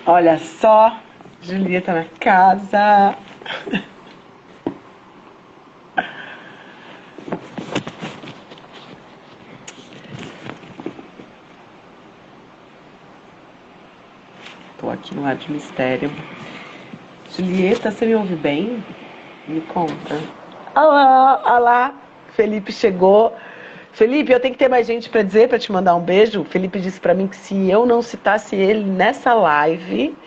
Olha só, Julieta na casa. Tô aqui no ar de mistério. Julieta, você me ouve bem? Me conta. Olá, olá. Felipe chegou. Felipe, eu tenho que ter mais gente pra dizer, pra te mandar um beijo. O Felipe disse pra mim que se eu não citasse ele nessa live,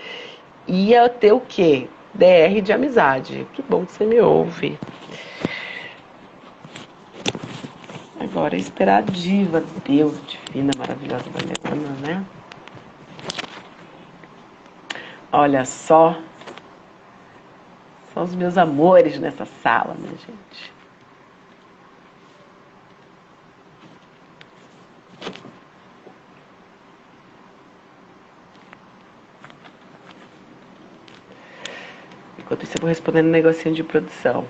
ia ter o quê? DR de amizade. Que bom que você me ouve. Agora é esperar a diva, Deus, divina, maravilhosa, valeriana, né? Olha só os meus amores nessa sala, minha gente. Enquanto isso, eu vou respondendo um negocinho de produção.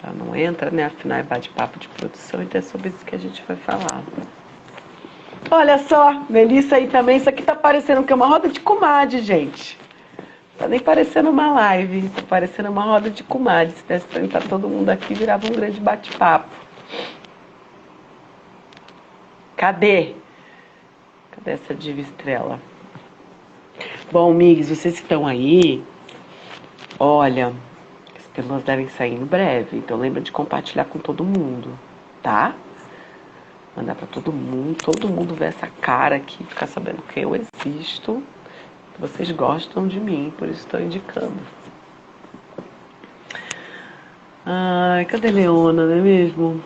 Ela não entra, né? Afinal, é bate-papo de produção, então é sobre isso que a gente vai falar. Olha só, Melissa aí também. Isso aqui tá parecendo que é uma roda de comadre, gente. Tá nem parecendo uma live, tá parecendo uma roda de comadre. Se desse pra entrar todo mundo aqui, virava um grande bate-papo. Cadê? Cadê essa diva estrela? Bom, amigos, vocês que estão aí, olha, as pílulas devem sair em breve, então lembra de compartilhar com todo mundo, tá? Mandar pra todo mundo ver essa cara aqui, ficar sabendo que eu existo, que vocês gostam de mim, por isso estou indicando. Ai, cadê Leona, não é mesmo?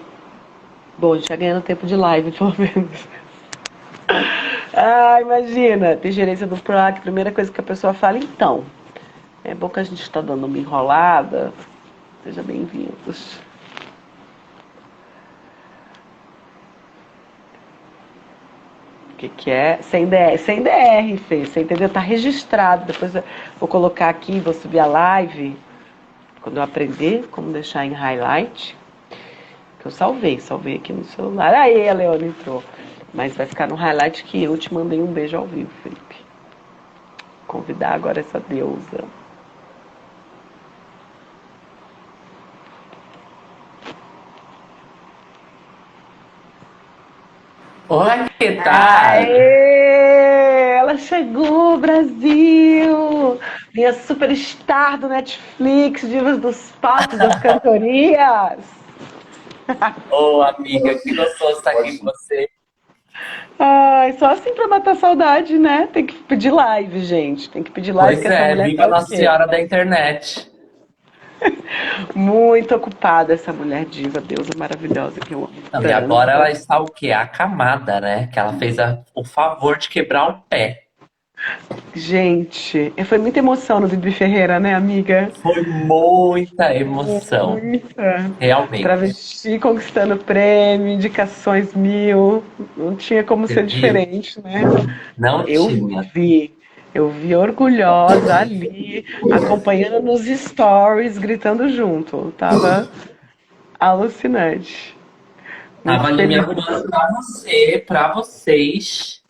Bom, a gente tá ganhando tempo de live, pelo menos. Ah, imagina, tem gerência do PROAC, primeira coisa que a pessoa fala, então, é bom que a gente está dando uma enrolada, sejam bem-vindos. O que que é? Sem DR, Fê, você entendeu? Tá registrado, depois eu vou colocar aqui, vou subir a live, quando eu aprender como deixar em highlight, que eu salvei aqui no celular. Aí, a Leona entrou. Mas vai ficar no highlight que eu te mandei um beijo ao vivo, Felipe. Convidar agora essa deusa. Oi, que tal? Aê! Ela chegou, Brasil! Minha superstar do Netflix, divas dos palcos, das cantorias. Ô, amiga, que gostoso estar aqui com você. Ai, só assim pra matar a saudade, né? Tem que pedir live, gente. Tem que pedir live, Pois que essa é, mulher viva faz o Nossa quê? Senhora da Internet. Muito ocupada essa mulher diva, deusa maravilhosa que eu amo Não, e agora tanto. ela está o quê? Acamada, né? Que ela fez o favor de quebrar o pé. Gente, foi muita emoção no Bibi Ferreira, né, amiga? Foi muita emoção, Muita. realmente. Travesti conquistando prêmio, indicações mil. Não tinha como Você ser viu? diferente, né? Não Eu tinha. vi. Eu vi orgulhosa ali, acompanhando nos stories, gritando junto. Tava alucinante. Tava Muito ali me feliz. arrumando pra você, pra vocês.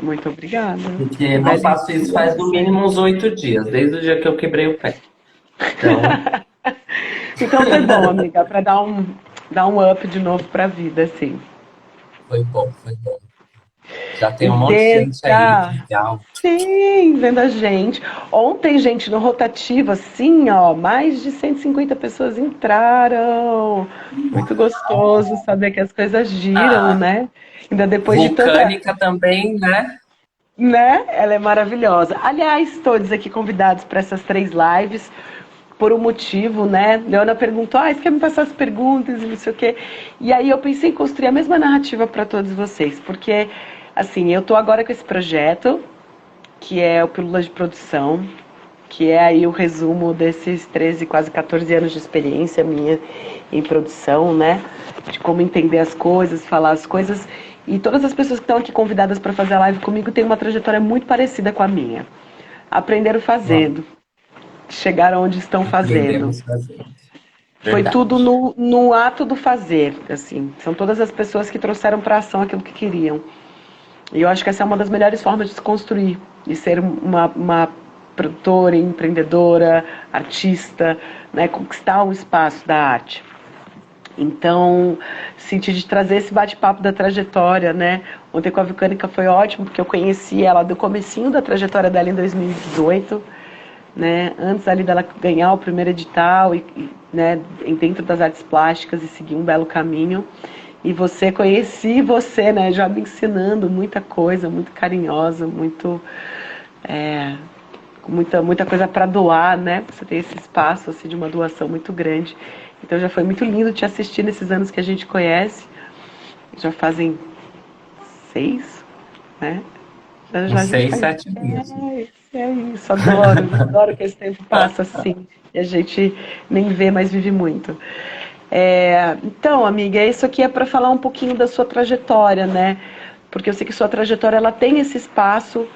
Muito obrigada. Porque não faço isso Belíssima. faz no mínimo uns 8 dias, desde o dia que eu quebrei o pé. Então, Então foi bom, amiga, para dar um up de novo pra vida, assim. foi bom, foi bom. Já E tem um monte de gente aí, que veja, legal. sim, vendo a gente. Ontem, gente, no rotativo, assim, ó, mais de 150 pessoas entraram. Muito gostoso saber que as coisas giram, Ah, né? Ainda depois de tanta, Vulcânica também, né? né? Ela é maravilhosa. Aliás, todos aqui convidados para essas 3 lives, por um motivo, né? Leona perguntou, você quer me passar as perguntas e não sei o quê. E aí eu pensei em construir a mesma narrativa para todos vocês, porque, assim, eu tô agora com esse projeto, que é o Pílula de Produção, que é aí o resumo desses 13, quase 14 anos de experiência minha em produção, né? De como entender as coisas, falar as coisas. E todas as pessoas que estão aqui convidadas para fazer a live comigo têm uma trajetória muito parecida com a minha. Aprenderam Vamos, fazendo, chegaram onde estão fazendo. aprendemos fazendo. Foi tudo Verdade. no ato do fazer, assim. São todas as pessoas que trouxeram para ação aquilo que queriam. E eu acho que essa é uma das melhores formas de se construir, de ser uma produtora, empreendedora, artista, né, conquistar um espaço da arte. Então, senti de trazer esse bate-papo da trajetória, né? Ontem com a Vulcânica foi ótimo, porque eu conheci ela do comecinho da trajetória dela em 2018, né? Antes ali dela ganhar o primeiro edital, né, dentro das artes plásticas e seguir um belo caminho. E conheci você, né, já me ensinando muita coisa, muito carinhosa, muito com muita coisa para doar, né? Você tem esse espaço assim, de uma doação muito grande. Então já foi muito lindo te assistir nesses anos que a gente conhece. Já fazem 6, né? Já Uns a gente seis, faz. sete meses. É isso, adoro que esse tempo passa assim. E a gente nem vê, mas vive muito. Então, amiga, isso aqui é para falar um pouquinho da sua trajetória, né? Porque eu sei que sua trajetória ela tem esse espaço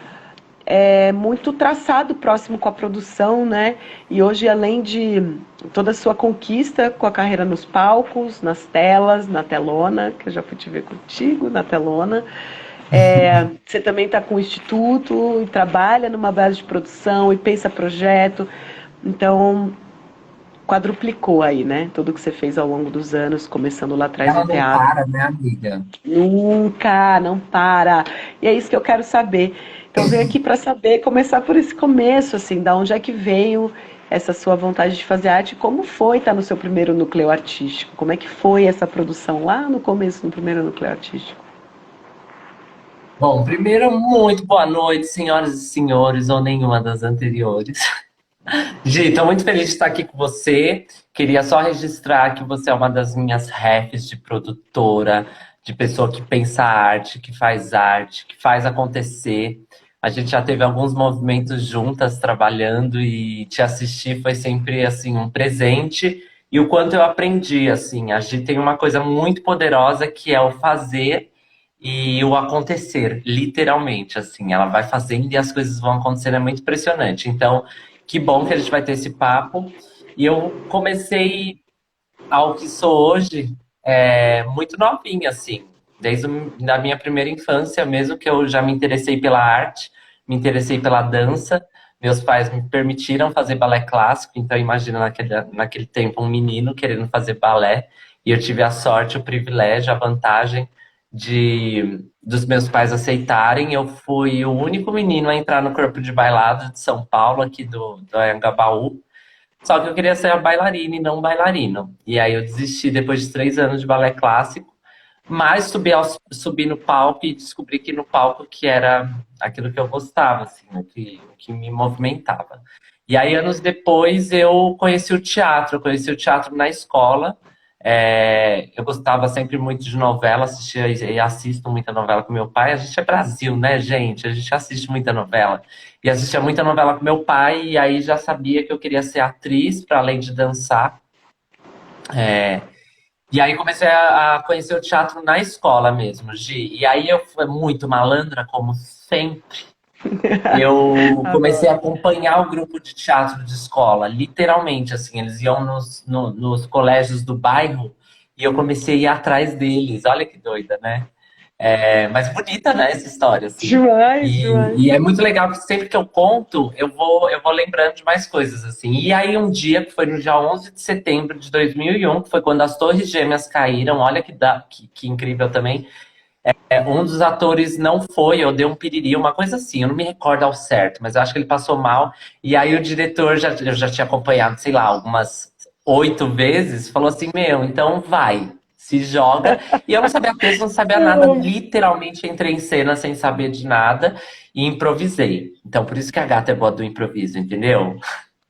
muito traçado próximo com a produção, né? E hoje, além de toda a sua conquista com a carreira nos palcos, nas telas, na telona, que eu já fui te ver contigo na telona, você também está com o instituto e trabalha numa base de produção e pensa projeto. Então, quadruplicou aí, né? Tudo que você fez ao longo dos anos, começando lá atrás no Ela não teatro. para, né, amiga? Nunca, não para. E é isso que eu quero saber. Então, eu venho aqui para saber, começar por esse começo, assim, da onde é que veio essa sua vontade de fazer arte? Como foi estar no seu primeiro núcleo artístico? Como é que foi essa produção lá no começo, no primeiro núcleo artístico? Bom, primeiro, muito boa noite, senhoras e senhores, ou nenhuma das anteriores. Gi, estou muito feliz de estar aqui com você. Queria só registrar que você é uma das minhas refs de produtora, de pessoa que pensa arte, que faz acontecer. A gente já teve alguns movimentos juntas trabalhando e te assistir foi sempre assim um presente. E o quanto eu aprendi, assim, a Gi tem uma coisa muito poderosa que é o fazer e o acontecer, literalmente, assim, ela vai fazendo e as coisas vão acontecendo, é muito impressionante. Então, que bom que a gente vai ter esse papo. E eu comecei ao que sou hoje muito novinha, assim, desde a minha primeira infância mesmo, que eu já me interessei pela arte, me interessei pela dança. Meus pais me permitiram fazer balé clássico, então imagina naquele tempo um menino querendo fazer balé, e eu tive a sorte, o privilégio, a vantagem dos meus pais aceitarem. Eu fui o único menino a entrar no corpo de bailado de São Paulo, aqui do Anhangabaú. Só que eu queria ser a bailarina e não um bailarino. E aí eu desisti depois de 3 anos de balé clássico, mas subi no palco e descobri que no palco que era aquilo que eu gostava, assim, o que me movimentava. E aí, anos depois, eu conheci o teatro na escola. Eu gostava sempre muito de novela, assistia e assisto muita novela com meu pai. A gente é Brasil, né, gente? A gente assiste muita novela. E assistia muita novela com meu pai, e aí já sabia que eu queria ser atriz, para além de dançar. E aí comecei a conhecer o teatro na escola mesmo, Gi. E aí eu fui muito malandra, como sempre. Eu comecei a Adoro. acompanhar o grupo de teatro de escola, literalmente, assim, eles iam nos colégios do bairro e eu comecei a ir atrás deles. Olha que doida, né? Mas bonita, né, essa história, assim. Demais, demais. E é muito legal que sempre que eu conto, eu vou lembrando de mais coisas, assim. E aí um dia, que foi no dia 11 de setembro de 2001, que foi quando as Torres Gêmeas caíram, olha que incrível também. Um dos atores não foi, ou deu um piriri, uma coisa assim, eu não me recordo ao certo, mas eu acho que ele passou mal. E aí o diretor, eu já tinha acompanhado, sei lá, algumas 8 vezes, falou assim: Meu, então vai, se joga. E eu não sabia texto, não sabia nada, literalmente entrei em cena sem saber de nada e improvisei. Então por isso que a gata é boa do improviso, entendeu?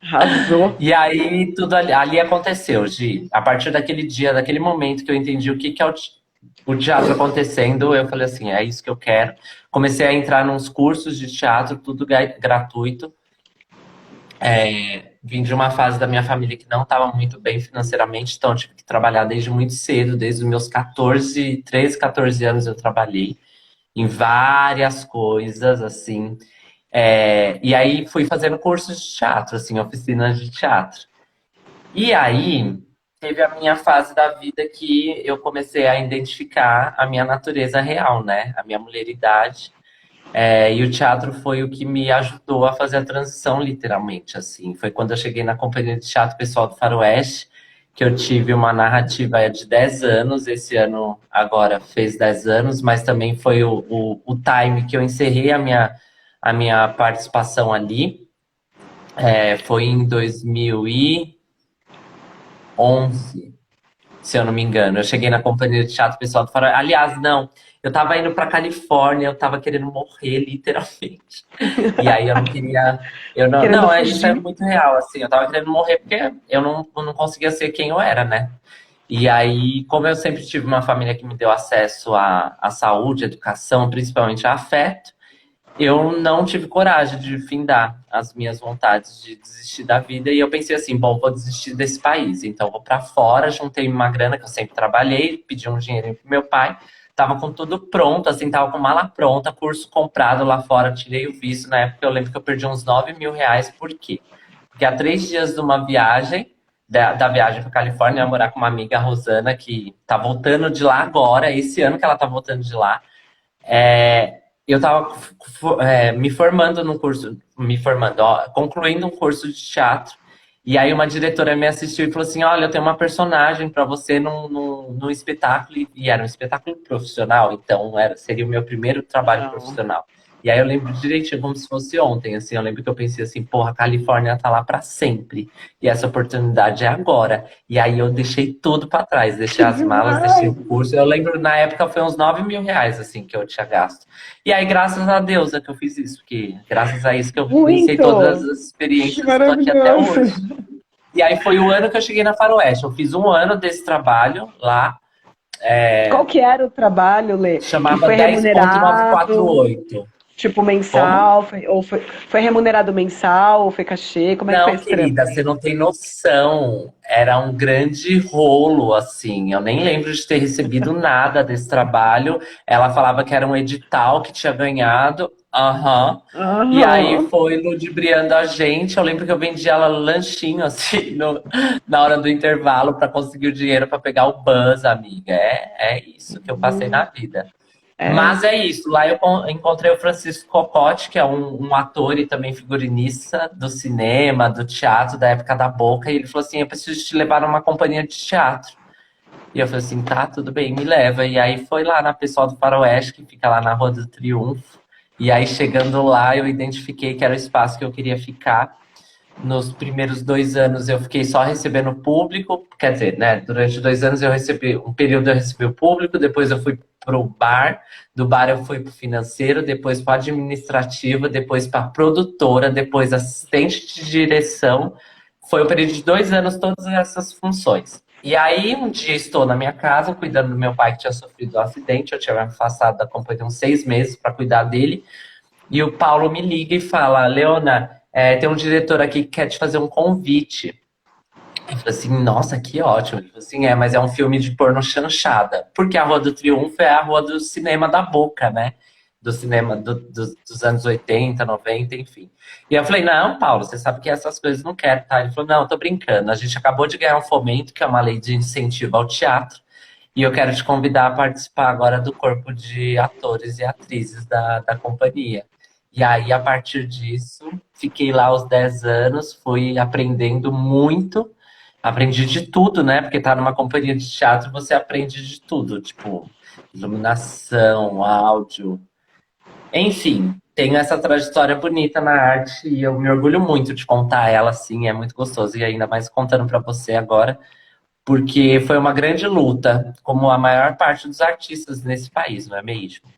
Arrasou. E aí tudo ali aconteceu, Gi. A partir daquele dia, daquele momento que eu entendi o que é o teatro acontecendo, eu falei assim, é isso que eu quero. Comecei a entrar nos cursos de teatro, tudo gratuito. Vim de uma fase da minha família que não estava muito bem financeiramente, então eu tive que trabalhar desde muito cedo, desde os meus 13, 14 anos eu trabalhei em várias coisas, assim. E aí fui fazendo cursos de teatro, assim, oficinas de teatro. E aí teve a minha fase da vida que eu comecei a identificar a minha natureza real, né? A minha mulheridade. E o teatro foi o que me ajudou a fazer a transição, literalmente, assim. Foi quando eu cheguei na Companhia de Teatro Pessoal do Faroeste, que eu tive uma narrativa de 10 anos. Esse ano, agora, fez 10 anos, mas também foi o time que eu encerrei a minha participação ali. Foi em 2011, se eu não me engano. Eu cheguei na Companhia de Teatro Pessoal do Faroeste. Aliás, não, eu tava indo pra Califórnia, eu tava querendo morrer, literalmente. E aí eu não queria. Eu não, Querendo não, isso é fugir. muito real, assim. Eu tava querendo morrer porque eu não conseguia ser quem eu era, né? E aí, como eu sempre tive uma família que me deu acesso à saúde, educação, principalmente a afeto, eu não tive coragem de findar as minhas vontades de desistir da vida. E eu pensei assim, bom, vou desistir desse país. Então, vou para fora, juntei uma grana que eu sempre trabalhei, pedi um dinheirinho pro meu pai. Tava com tudo pronto, assim, tava com mala pronta, curso comprado lá fora, tirei o visto. Na época eu lembro que eu perdi uns 9.000 reais. Por quê? Porque há 3 dias de uma viagem, da viagem para Califórnia, eu ia morar com uma amiga, a Rosana, que tá voltando de lá agora, esse ano que ela tá voltando de lá. Eu estava me formando num curso, concluindo um curso de teatro. E aí uma diretora me assistiu e falou assim: olha, eu tenho uma personagem para você num espetáculo. E era um espetáculo profissional, então seria o meu primeiro trabalho Não. profissional. E aí eu lembro direitinho, como se fosse ontem, assim, eu lembro que eu pensei assim, porra, a Califórnia tá lá para sempre. E essa oportunidade é agora. E aí eu deixei tudo para trás, deixei Que as malas, deixei o demais! curso. Eu lembro, na época, foi uns 9.000 reais, assim, que eu tinha gasto. E aí, graças a Deus é que eu fiz isso, porque graças a isso que eu vivenciei todas Muito! as Que experiências e tô aqui até maravilhoso! hoje. E aí foi o ano que eu cheguei na Faroeste. Eu fiz um ano desse trabalho lá, Qual que era o trabalho, Lê? E chamava foi remunerado, 10.948. tipo, Como? mensal? Foi remunerado mensal? Ou foi cachê? Como é que foi Não, esse trampo querida, aí? você não tem noção. Era um grande rolo, assim. Eu nem lembro de ter recebido nada desse trabalho. Ela falava que era um edital que tinha ganhado. Aham. E aí Aham. foi ludibriando a gente. Eu lembro que eu vendi ela lanchinho, assim, na hora do intervalo, para conseguir o dinheiro para pegar o bus, amiga. É isso que eu passei na vida. É. Mas é isso, lá eu encontrei o Francisco Cocotti, que é um ator e também figurinista do cinema, do teatro, da época da Boca, e ele falou assim: eu preciso te levar numa companhia de teatro. E eu falei assim: tá, tudo bem, me leva. E aí foi lá na Pessoal do Faroeste, que fica lá na Rua do Triunfo. E aí chegando lá, eu identifiquei que era o espaço que eu queria ficar. Nos primeiros 2 anos eu fiquei só recebendo público, quer dizer, né? Durante 2 anos eu recebi, um período eu recebi o público, depois eu fui pro bar, do bar eu fui pro financeiro, depois para administrativa, depois para produtora, depois assistente de direção. Foi um período de 2 anos todas essas funções. E aí um dia estou na minha casa cuidando do meu pai que tinha sofrido um acidente, eu tinha me afastado da companhia uns 6 meses para cuidar dele. E o Paulo me liga e fala: Leona, tem um diretor aqui que quer te fazer um convite. Eu falei assim: nossa, que ótimo. Ele falou assim: mas é um filme de porno chanchada. Porque a Rua do Triunfo é a rua do cinema da Boca, né? Do cinema dos anos 80, 90, enfim. E eu falei: não, Paulo, você sabe que essas coisas não quero, tá? Ele falou: não, tô brincando. A gente acabou de ganhar um fomento, que é uma lei de incentivo ao teatro. E eu quero te convidar a participar agora do corpo de atores e atrizes da companhia. E aí, a partir disso, fiquei lá os 10 anos, fui aprendendo muito, aprendi de tudo, né? Porque tá numa companhia de teatro, você aprende de tudo, tipo, iluminação, áudio, enfim. Tenho essa trajetória bonita na arte e eu me orgulho muito de contar ela, assim, é muito gostoso. E ainda mais contando para você agora, porque foi uma grande luta, como a maior parte dos artistas nesse país, não é mesmo?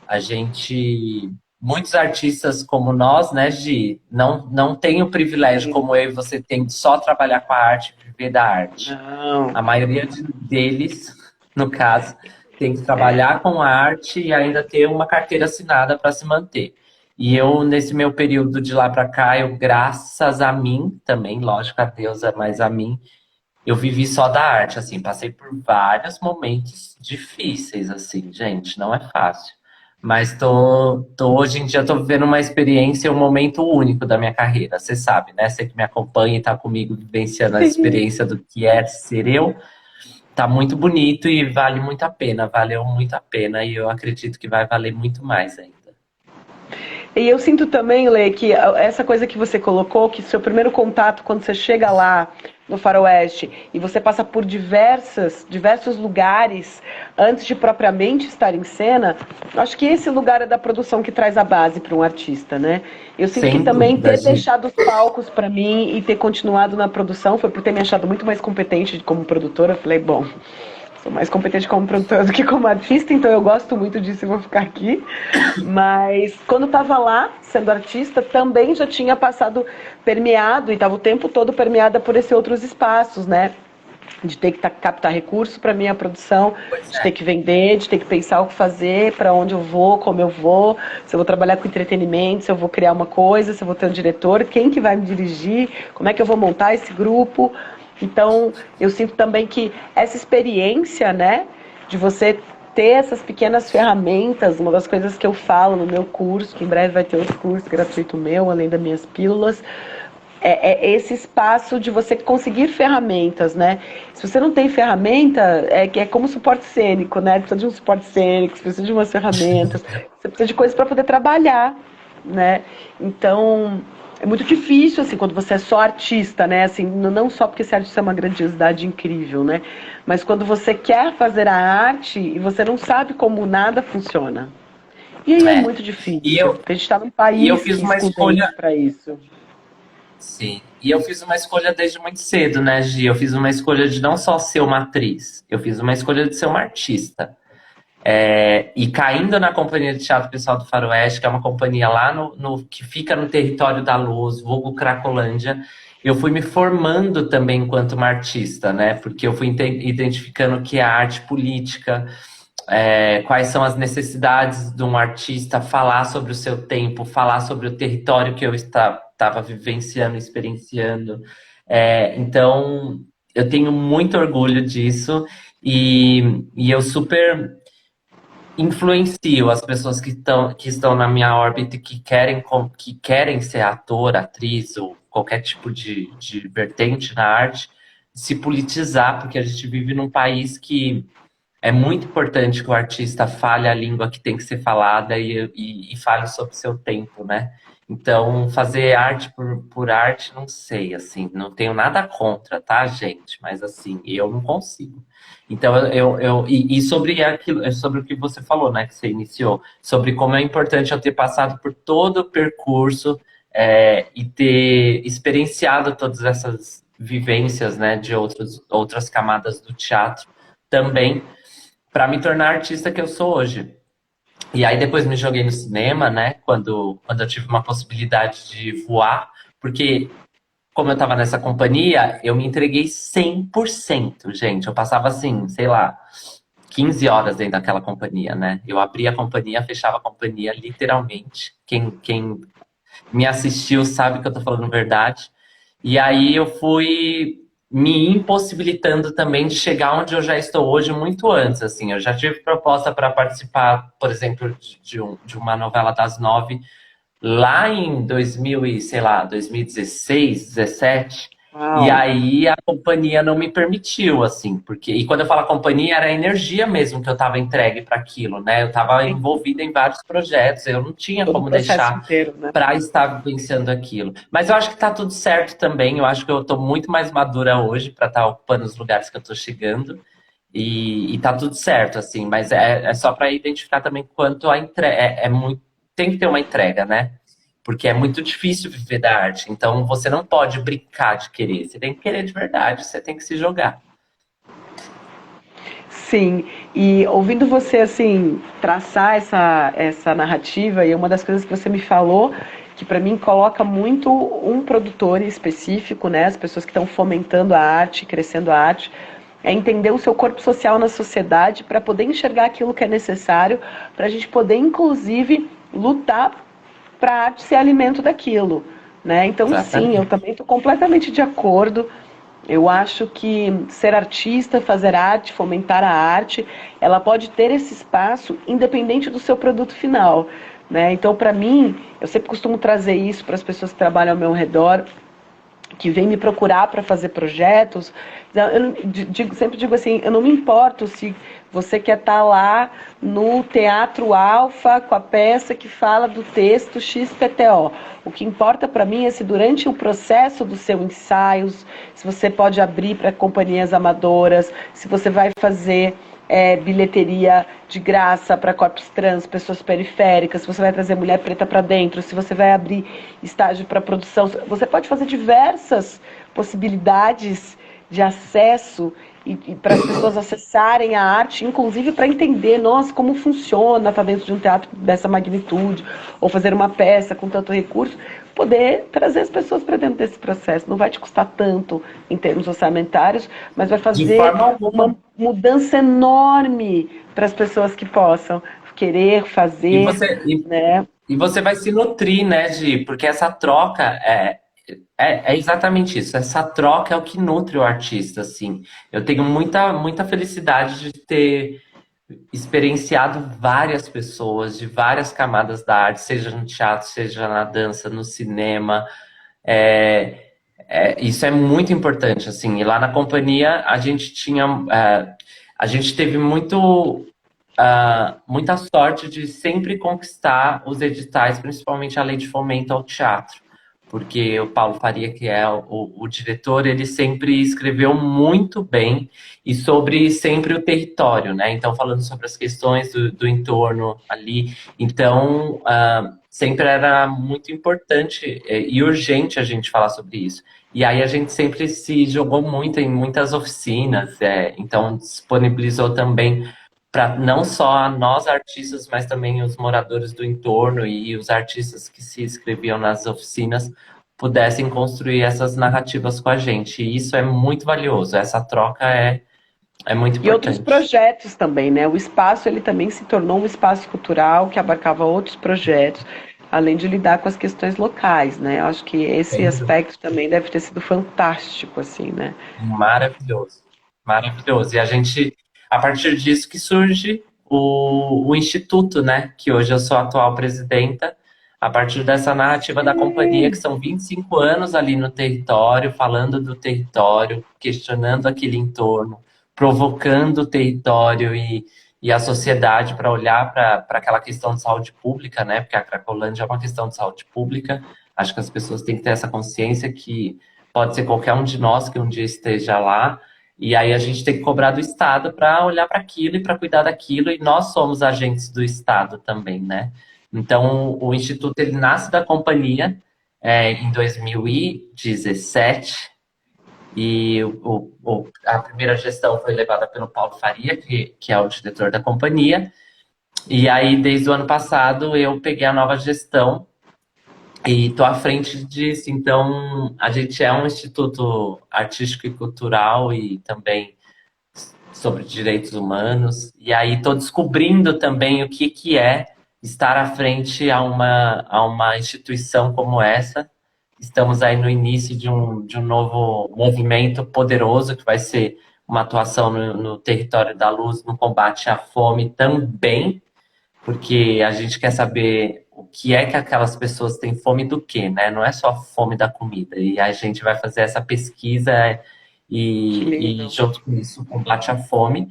A gente, muitos artistas como nós, né, Gi, não tem o privilégio Sim. como eu e você tem de só trabalhar com a arte, viver da arte. A Não. maioria deles, no caso, tem que É. trabalhar com a arte e ainda ter uma carteira assinada para se manter. E eu, nesse meu período de lá para cá, eu, graças a mim, também, lógico, a Deus é mais a mim, eu vivi só da arte, assim, passei por vários momentos difíceis, assim, gente, não é fácil. Mas hoje em dia tô vivendo uma experiência, um momento único da minha carreira. Você sabe, né? Você que me acompanha e tá comigo vivenciando a Sim. experiência do que é ser eu, tá muito bonito e vale muito a pena. Valeu muito a pena e eu acredito que vai valer muito mais ainda. E eu sinto também, Lê, que essa coisa que você colocou, que seu primeiro contato quando você chega lá no Faroeste e você passa por diversos lugares antes de propriamente estar em cena, acho que esse lugar é da produção que traz a base para um artista, né? Eu sinto que Sem também dúvida, ter Gi. deixado os palcos para mim e ter continuado na produção foi por ter me achado muito mais competente como produtora. Eu falei, bom, sou mais competente como produtora do que como artista, então eu gosto muito disso e vou ficar aqui. Mas quando estava lá, sendo artista, também já tinha passado permeado e estava o tempo todo permeada por esses outros espaços, né? De ter que captar recursos para minha produção, Pois de ter é. que vender, de ter que pensar o que fazer, para onde eu vou, como eu vou, se eu vou trabalhar com entretenimento, se eu vou criar uma coisa, se eu vou ter um diretor, quem que vai me dirigir, como é que eu vou montar esse grupo. Então, eu sinto também que essa experiência, né, de você ter essas pequenas ferramentas, uma das coisas que eu falo no meu curso, que em breve vai ter outro curso gratuito meu, além das minhas pílulas, é esse espaço de você conseguir ferramentas, né? Se você não tem ferramenta, é como suporte cênico, né? Precisa de um suporte cênico, você precisa de umas ferramentas, você precisa de coisas para poder trabalhar, né? Então, é muito difícil, assim, quando você é só artista, né? Assim, não só porque ser artista é uma grandiosidade incrível, né? Mas quando você quer fazer a arte e você não sabe como nada funciona. E aí é É. muito E difícil, eu, porque a gente está num e eu país fiz que uma escuta escolha. isso para isso. Sim. E eu fiz uma escolha desde muito cedo, né, Gi? Eu fiz uma escolha de não só ser uma atriz, eu fiz uma escolha de ser uma artista. E caindo na Companhia de Teatro Pessoal do Faroeste, que é uma companhia lá que fica no território da Luz, vulgo Cracolândia, eu fui me formando também enquanto uma artista, né? Porque eu fui identificando o que é a arte política, quais são as necessidades de um artista falar sobre o seu tempo, falar sobre o território que eu estava vivenciando, experienciando. Então, eu tenho muito orgulho disso e eu super influencio as pessoas que estão na minha órbita e que querem ser ator, atriz ou qualquer tipo de vertente na arte, se politizar, porque a gente vive num país que é muito importante que o artista fale a língua que tem que ser falada e fale sobre o seu tempo, né? Então, fazer arte por arte, não sei, assim, não tenho nada contra, tá, gente? Mas, assim, eu não consigo. Então, e sobre aquilo, sobre o que você falou, né, que você iniciou, sobre como é importante eu ter passado por todo o percurso e ter experienciado todas essas vivências, né, de outras camadas do teatro também para me tornar a artista que eu sou hoje. E aí depois me joguei no cinema, né? Quando eu tive uma possibilidade de voar, porque como eu estava nessa companhia, eu me entreguei 100%, gente. Eu passava assim, sei lá, 15 horas dentro daquela companhia, né? Eu abria a companhia, fechava a companhia, literalmente. Quem me assistiu sabe que eu tô falando verdade. E aí eu fui me impossibilitando também de chegar onde eu já estou hoje muito antes, assim. Eu já tive proposta para participar, por exemplo, de uma novela das nove lá em 2000 e, sei lá, 2016, 17. E Uau. aí a companhia não me permitiu, assim, porque e quando eu falo companhia era a energia mesmo que eu estava entregue para aquilo, né? Eu estava Sim. envolvida em vários projetos, eu não tinha Todo o como processo deixar inteiro, né? para estar vivenciando aquilo. Mas eu acho que tá tudo certo também. Eu acho que eu tô muito mais madura hoje para estar ocupando os lugares que eu tô chegando. E tá tudo certo, assim, mas é só para identificar também quanto a entrega é muito. Tem que ter uma entrega, né? Porque é muito difícil viver da arte. Então você não pode brincar de querer. Você tem que querer de verdade, você tem que se jogar. Sim, e ouvindo você assim traçar essa narrativa, e uma das coisas que você me falou, que para mim coloca muito um produtor específico, né, as pessoas que estão fomentando a arte, crescendo a arte, é entender o seu corpo social na sociedade para poder enxergar aquilo que é necessário, para a gente poder inclusive lutar para a arte ser alimento daquilo, né? Então sim, eu Exatamente. também estou completamente de acordo. Eu acho que ser artista, fazer arte, fomentar a arte, ela pode ter esse espaço independente do seu produto final, né? Então, para mim, eu sempre costumo trazer isso para as pessoas que trabalham ao meu redor, que vem me procurar para fazer projetos. Sempre digo assim, eu não me importo se você quer estar lá no Teatro Alfa com a peça que fala do texto XPTO. O que importa para mim é se durante o processo do seu ensaio, se você pode abrir para companhias amadoras, se você vai fazer bilheteria de graça para corpos trans, pessoas periféricas, se você vai trazer mulher preta para dentro, se você vai abrir estágio para produção, você pode fazer diversas possibilidades de acesso e para as pessoas acessarem a arte, inclusive para entender, nossa, como funciona estar dentro de um teatro dessa magnitude, ou fazer uma peça com tanto recurso, poder trazer as pessoas para dentro desse processo. Não vai te custar tanto em termos orçamentários, mas vai fazer uma mudança enorme para as pessoas que possam querer E fazer, você, né? e você vai se nutrir, né, Gi? Porque essa troca é exatamente isso. Essa troca é o que nutre o artista, assim. Eu tenho muita felicidade de ter experienciado várias pessoas de várias camadas da arte, seja no teatro, seja na dança, no cinema. É, isso é muito importante, assim. E lá na companhia a gente tinha, a gente teve muita sorte de sempre conquistar os editais, principalmente a lei de fomento ao teatro, porque o Paulo Faria, que é o diretor, ele sempre escreveu muito bem e sobre sempre o território, né? Então, falando sobre as questões do entorno ali. Então, sempre era muito importante e urgente a gente falar sobre isso. E aí a gente sempre se jogou muito em muitas oficinas, então disponibilizou também para não só nós artistas, mas também os moradores do entorno e os artistas que se inscreviam nas oficinas pudessem construir essas narrativas com a gente. E isso é muito valioso, essa troca é muito E outros importante. projetos também, né? O espaço ele também se tornou um espaço cultural que abarcava outros projetos, além de lidar com as questões locais, né? Eu acho que esse aspecto também deve ter sido fantástico, assim, né? Maravilhoso, maravilhoso. E a gente, a partir disso que surge o Instituto, né? Que hoje eu sou a atual presidenta, a partir dessa narrativa da companhia, que são 25 anos ali no território, falando do território, questionando aquele entorno, provocando o território e a sociedade para olhar para aquela questão de saúde pública, né? Porque a Cracolândia é uma questão de saúde pública. Acho que as pessoas têm que ter essa consciência que pode ser qualquer um de nós que um dia esteja lá, e aí a gente tem que cobrar do Estado para olhar para aquilo e para cuidar daquilo, e nós somos agentes do Estado também, né? Então, o Instituto ele nasce da companhia em 2017, e a primeira gestão foi levada pelo Paulo Faria, que é o diretor da companhia, e aí desde o ano passado eu peguei a nova gestão, e estou à frente disso. Então, a gente é um instituto artístico e cultural e também sobre direitos humanos. E aí estou descobrindo também o que é estar à frente a uma instituição como essa. Estamos aí no início de um novo movimento poderoso, que vai ser uma atuação no território da luz, no combate à fome também, porque a gente quer saber o que é que aquelas pessoas têm fome do quê, né? Não é só fome da comida. E a gente vai fazer essa pesquisa e junto com isso, combate à fome.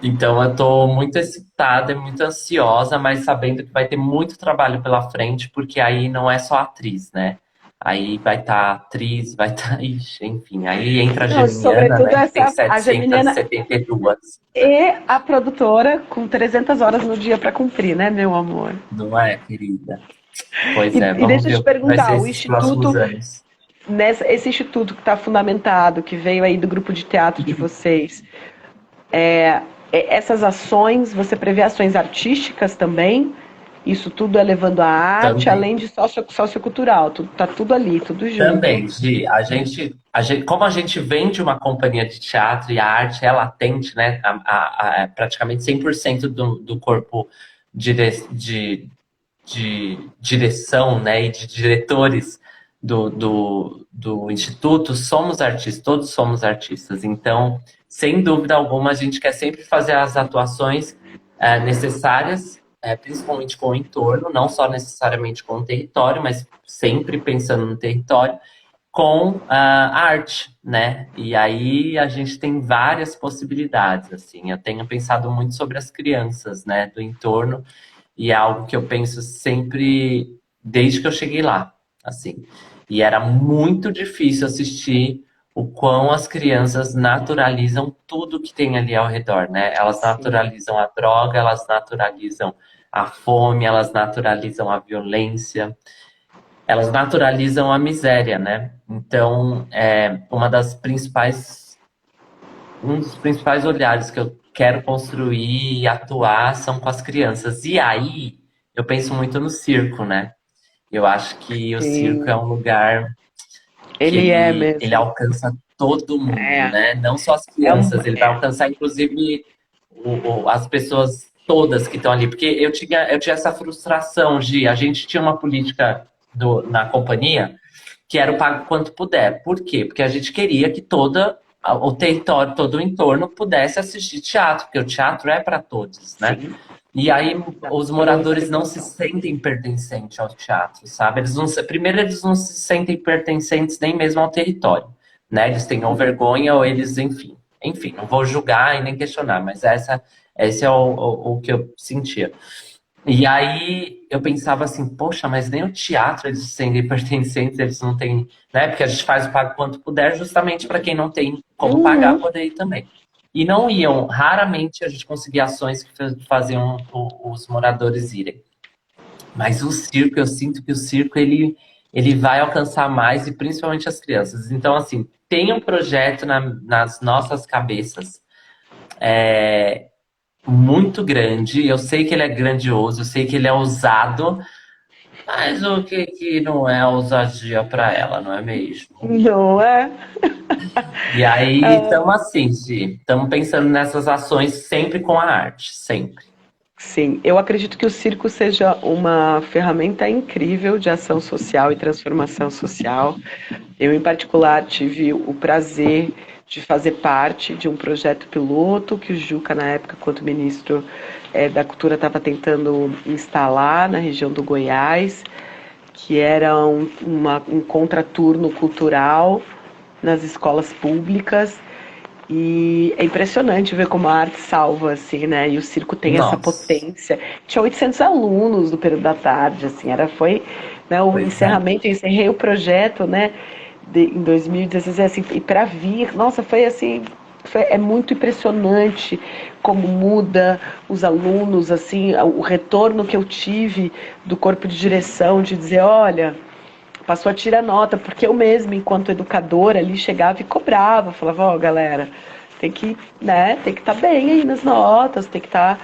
Então, eu estou muito excitada e muito ansiosa, mas sabendo que vai ter muito trabalho pela frente, porque aí não é só atriz, né? Aí vai estar atriz, vai estar. Ixi, enfim, aí entra a Não, Geminiana, sobretudo né? Que tem a Geminiana 772. e a produtora com 300 horas no dia para cumprir, né, meu amor? Não é, querida? Pois é, E vamos deixa eu ver te o que vai ser perguntar, o esses próximos Instituto, anos. esse instituto que está fundamentado, que veio aí do grupo de teatro de vocês, essas ações, você prevê ações artísticas também? Isso tudo é levando a arte, Também. além de sociocultural, tá tudo ali, tudo junto. Também, Gi, como a gente vem de uma companhia de teatro e a arte é latente, né? Praticamente 100% do corpo de direção, né? E de diretores do Instituto somos artistas, todos somos artistas. Então, sem dúvida alguma, a gente quer sempre fazer as atuações necessárias, principalmente com o entorno, não só necessariamente com o território, mas sempre pensando no território, com a arte, né? E aí a gente tem várias possibilidades, assim. Eu tenho pensado muito sobre as crianças, né, do entorno, e é algo que eu penso sempre desde que eu cheguei lá, assim. E era muito difícil assistir o quão as crianças naturalizam tudo que tem ali ao redor, né? Elas Sim. naturalizam a droga, elas naturalizam a fome, elas naturalizam a violência, elas naturalizam a miséria, né? Então, um dos principais olhares que eu quero construir e atuar são com as crianças. E aí, eu penso muito no circo, né? Eu acho que o circo é Sim. um lugar que Ele é ele mesmo. alcança todo mundo, É, né? Não só as é, um, crianças, ele vai alcançar inclusive as pessoas todas que estão ali. Porque eu tinha essa frustração de a gente tinha uma política na companhia que era o pago quanto puder. Por quê? Porque a gente queria que o território, todo o entorno pudesse assistir teatro, porque o teatro é para todos, né? sim. E aí os Toda essa moradores não se legislação. sentem pertencentes ao teatro, sabe? Primeiro, eles não se sentem pertencentes nem mesmo ao território, né? Eles têm ou vergonha ou eles, enfim, não vou julgar e nem questionar, mas esse é o que eu sentia. E aí eu pensava assim, poxa, mas nem o teatro eles se sentem pertencentes, eles não têm, né? Porque a gente faz o pago quanto puder, justamente para quem não tem como pagar Uhum. poder ir também. E não iam, raramente a gente conseguia ações que faziam os moradores irem. Mas o circo, eu sinto que o circo ele vai alcançar mais e principalmente as crianças. Então, assim, tem um projeto nas nossas cabeças muito grande. Eu sei que ele é grandioso, eu sei que ele é ousado, mas o que que não é ousadia para ela, não é mesmo? Não é? E aí, Ah, estamos assim, estamos pensando nessas ações sempre com a arte, sempre. sim, eu acredito que o circo seja uma ferramenta incrível de ação social e transformação social. Eu, em particular, tive o prazer de fazer parte de um projeto piloto que o Juca, na época, quanto ministro da Cultura, estava tentando instalar na região do Goiás, que era um contraturno cultural nas escolas públicas. E é impressionante ver como a arte salva, assim, né? E o circo tem essa Nossa, potência. Tinha 800 alunos no período da tarde, assim, foi, né, o pois é. encerramento, eu encerrei o projeto, né, em 2016, assim, e para vir, nossa, foi assim, é muito impressionante como muda os alunos, assim, o retorno que eu tive do corpo de direção, de dizer, olha, passou a tirar nota, porque eu mesma, enquanto educadora, ali chegava e cobrava, falava, ó, galera, tem que, né, tem que estar bem aí nas notas, tem que estar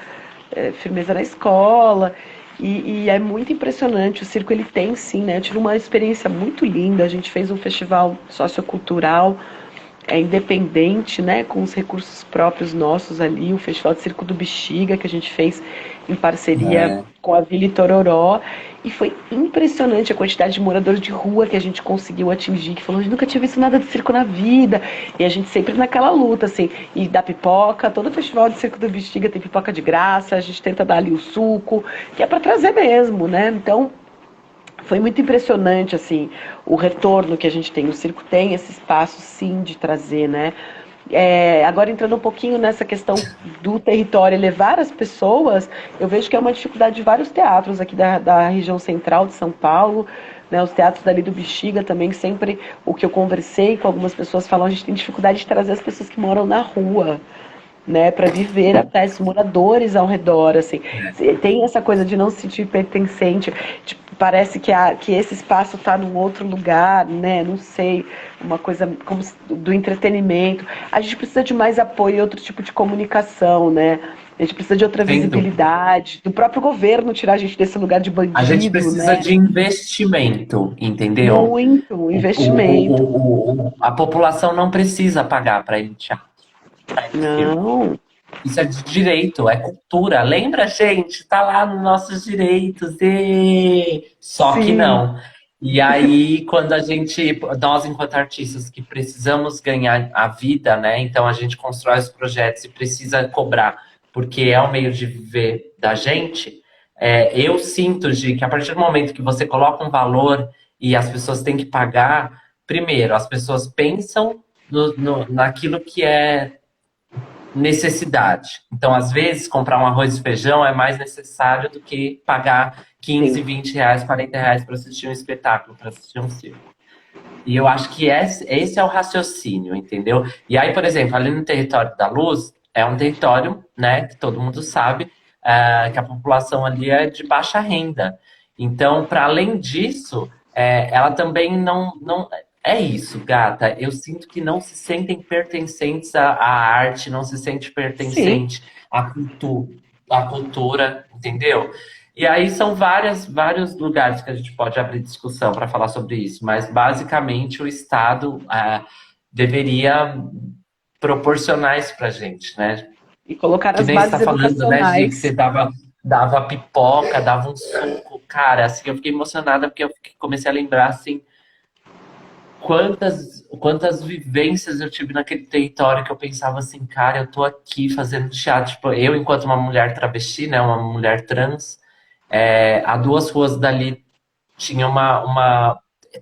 firmeza na escola. E é muito impressionante, o circo ele tem sim, né? Eu tive uma experiência muito linda, a gente fez um festival sociocultural independente, né, com os recursos próprios nossos ali, o Festival de Circo do Bexiga, que a gente fez em parceria É. com a Vila Itororó, e foi impressionante a quantidade de moradores de rua que a gente conseguiu atingir, que falou, a gente nunca tinha visto nada de circo na vida, e a gente sempre naquela luta, assim, e da pipoca, todo Festival de Circo do Bexiga tem pipoca de graça, a gente tenta dar ali o suco, que é para trazer mesmo, né, então foi muito impressionante, assim, o retorno que a gente tem. O circo tem esse espaço, sim, de trazer, né? Agora, entrando um pouquinho nessa questão do território e levar as pessoas, eu vejo que é uma dificuldade de vários teatros aqui da região central de São Paulo, né, os teatros dali do Bexiga também, sempre o que eu conversei com algumas pessoas falam, a gente tem dificuldade de trazer as pessoas que moram na rua, né, para viver até os moradores ao redor, assim, tem essa coisa de não se sentir pertencente, tipo, parece que esse espaço está num outro lugar, né, não sei, uma coisa como do entretenimento, a gente precisa de mais apoio e outro tipo de comunicação, né, a gente precisa de outra Sem dúvida. visibilidade, do próprio governo tirar a gente desse lugar de A gente bandido, precisa né, de investimento, entendeu? muito investimento, A população não precisa pagar para ir no teatro, para ir no circo. não, Isso é de direito, é cultura. Lembra, gente? Tá lá nos nossos direitos. Só que sim, não. E aí, nós enquanto artistas que precisamos ganhar a vida, né? Então a gente constrói os projetos e precisa cobrar, porque é o meio de viver da gente. Eu sinto, Gi, que a partir do momento que você coloca um valor e as pessoas têm que pagar, primeiro, as pessoas pensam naquilo que é necessidade. Então, às vezes, comprar um arroz e feijão é mais necessário do que pagar 15, Sim. 20 reais, 40 reais para assistir um espetáculo, para assistir um circo. E eu acho que esse é o raciocínio, entendeu? E aí, por exemplo, ali no território da Luz, é um território, né, que todo mundo sabe, que a população ali é de baixa renda. Então, para além disso, ela também não. É isso, gata. Eu sinto que não se sentem pertencentes à arte, não se sente Sim. pertencente à cultura, entendeu? E aí são vários lugares que a gente pode abrir discussão para falar sobre isso, mas basicamente o Estado deveria proporcionar isso para a gente, né? E colocar Que as nem você está bases falando, né, Gi, que você educacionais. dava pipoca, dava um suco. Cara, assim, eu fiquei emocionada porque comecei a lembrar, assim, quantas vivências eu tive naquele território que eu pensava assim, cara, eu tô aqui fazendo teatro. Tipo, eu, enquanto uma mulher travesti, né, uma mulher trans, a 2 ruas dali tinha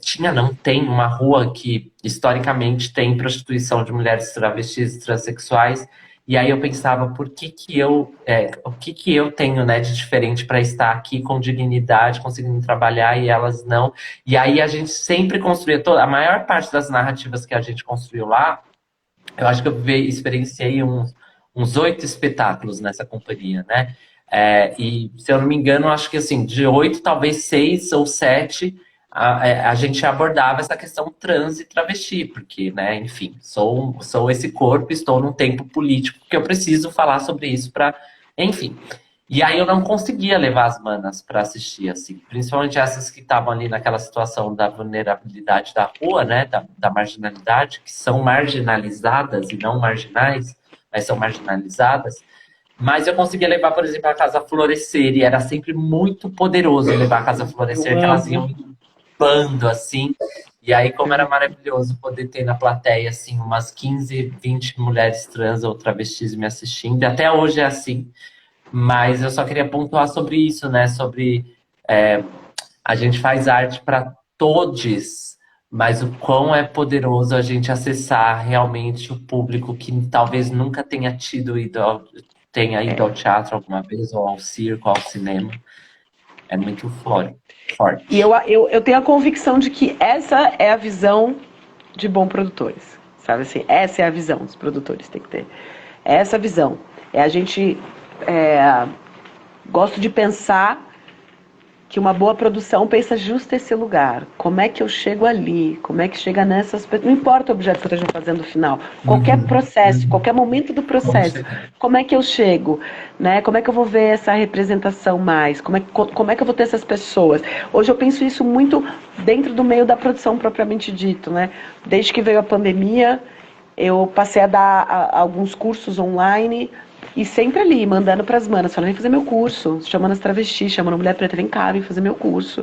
tinha, não tem, uma rua que historicamente tem prostituição de mulheres travestis e transexuais. E aí eu pensava, o que que eu tenho, né, de diferente para estar aqui com dignidade, conseguindo trabalhar e elas não. E aí a gente sempre construía a maior parte das narrativas que a gente construiu lá, eu acho que experienciei uns 8 espetáculos nessa companhia, né? E, se eu não me engano, acho que assim, de 8, talvez 6 ou 7, a gente abordava essa questão trans e travesti, porque, né, enfim, sou esse corpo, estou num tempo político que eu preciso falar sobre isso para, enfim. E aí eu não conseguia levar as manas para assistir, assim, principalmente essas que estavam ali naquela situação da vulnerabilidade da rua, né, da marginalidade, que são marginalizadas e não marginais, mas são marginalizadas. Mas eu conseguia levar, por exemplo, a Casa Florescer, e era sempre muito poderoso levar a Casa Eu Florescer, que elas amo. iam em bando, assim. E aí, como era maravilhoso poder ter na plateia, assim, umas 15, 20 mulheres trans ou travestis me assistindo. E até hoje é assim. Mas eu só queria pontuar sobre isso, né? Sobre a gente faz arte para todos, mas o quão é poderoso a gente acessar realmente o público que talvez nunca tenha ido ao teatro alguma vez, ou ao circo, ao cinema. É muito E eu, forte. eu tenho a convicção de que essa é a visão de bons produtores. Sabe assim? Essa é a visão dos produtores, tem que ter. É essa visão. É a gente. É, gosto de pensar que uma boa produção pensa justo esse lugar. Como é que eu chego ali? Como é que chega nessas pessoas? Não importa o objeto que eu esteja fazendo no final. Qualquer Uhum, processo, uhum. qualquer momento do Como processo. chegar? Como é que eu chego? Né? Como é que eu vou ver essa representação mais? Como é que eu vou ter essas pessoas? Hoje eu penso isso muito dentro do meio da produção propriamente dito. Né? Desde que veio a pandemia, eu passei a dar alguns cursos online e sempre ali, mandando para as manas, falando, vem fazer meu curso, chamando as travestis, chamando a mulher preta, vem cá, vem fazer meu curso.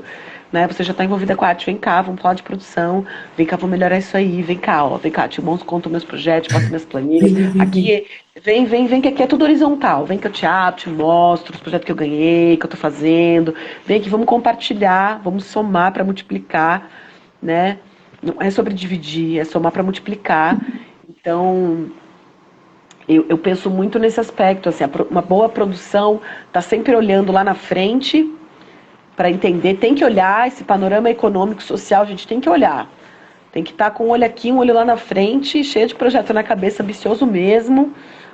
Né? Você já está envolvida com a arte, vem cá, vamos falar de produção, vem cá, vamos melhorar isso aí, vem cá, ó, vem cá, te mostro, conto meus projetos, passo minhas planilhas. Vem, vem, vem, vem. Aqui, vem, que aqui é tudo horizontal. Vem que eu te abro, te mostro os projetos que eu ganhei, que eu estou fazendo. Vem aqui, vamos compartilhar, vamos somar para multiplicar, né? Não é sobre dividir, é somar para multiplicar. Então, eu penso muito nesse aspecto, assim, uma boa produção está sempre olhando lá na frente para entender, tem que olhar esse panorama econômico, social, a gente tem que olhar. Tem que estar com um olho aqui, um olho lá na frente, cheio de projeto na cabeça, ambicioso mesmo,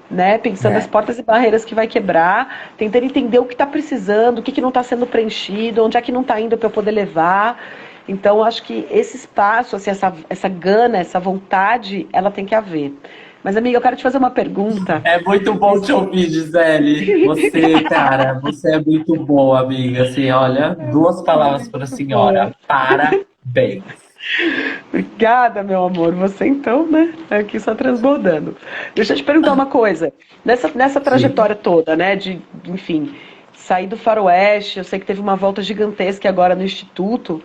né? Pensando as É. portas e barreiras que vai quebrar, tentando entender o que está precisando, o que não está sendo preenchido, onde é que não está indo para eu poder levar. Então, acho que esse espaço, assim, essa gana, essa vontade, ela tem que haver. Mas, amiga, eu quero te fazer uma pergunta. É muito bom te ouvir, Gisele. Você, cara, você é muito boa, amiga. Assim, olha, 2 palavras para a Muito boa. senhora. Parabéns. Obrigada, meu amor. Você então, né? Tá aqui só transbordando. Deixa eu te perguntar uma coisa. Nessa Diga. trajetória toda, né? Enfim, sair do Faroeste, eu sei que teve uma volta gigantesca agora no Instituto,